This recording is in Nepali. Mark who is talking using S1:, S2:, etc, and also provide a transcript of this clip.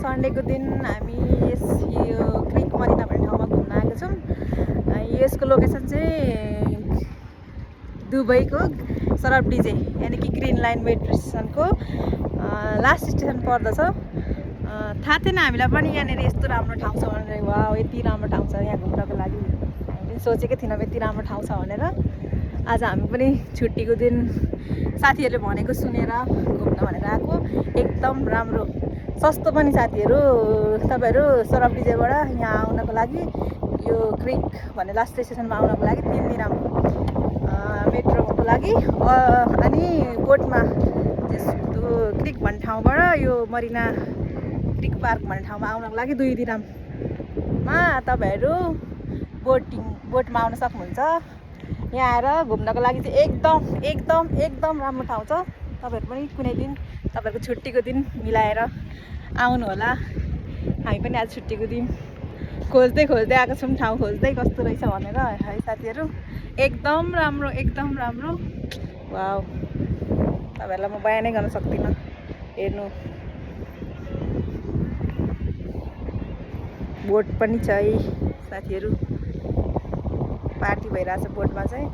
S1: सन्डेको दिन हामी यो क्रिक मरिना भन्ने ठाउँमा घुम्न आएको छौँ। यसको लोकेसन चाहिँ दुबईको सरब डिजे यानि कि ग्रिन लाइन मेट्रो स्टेसनको लास्ट स्टेसन पर्दछ। थाहा थिएन हामीलाई पनि यहाँनिर यस्तो राम्रो ठाउँ छ भनेर। वा यति राम्रो ठाउँ छ यहाँ घुम्नको लागि, हामीले सोचेकै थिएनौँ यति राम्रो ठाउँ छ भनेर। आज हामी पनि छुट्टीको दिन साथीहरूले भनेको सुनेर घुम्न भनेर आएको। एकदम राम्रो, सस्तो पनि साथीहरू। तपाईँहरू सरब डिजेबाट यहाँ आउनको लागि यो क्रिक भन्ने लास्ट स्टेसनमा आउनको लागि 3 दिन मेट्रोको लागि अनि बोटमा क्रिक भन्ने ठाउँबाट यो मरिना क्रिक पार्क भन्ने ठाउँमा आउनको लागि 2 दिनमा तपाईँहरू बोटमा आउन सक्नुहुन्छ। यहाँ आएर घुम्नको लागि चाहिँ एकदम राम्रो ठाउँ छ। तपाईँहरू पनि कुनै दिन तपाईँहरूको छुट्टीको दिन मिलाएर आउनु होला। हामी पनि आज छुट्टीको दिन खोज्दै आएको छौँ, ठाउँ खोज्दै कस्तो रहेछ भनेर है साथीहरू। एकदम राम्रो। वाउ, तपाईँहरूलाई म बयानै गर्न सक्दिनँ। हेर्नु, बोट पनि छ है साथीहरू, पार्टी भइरहेछ बोटमा चाहिँ।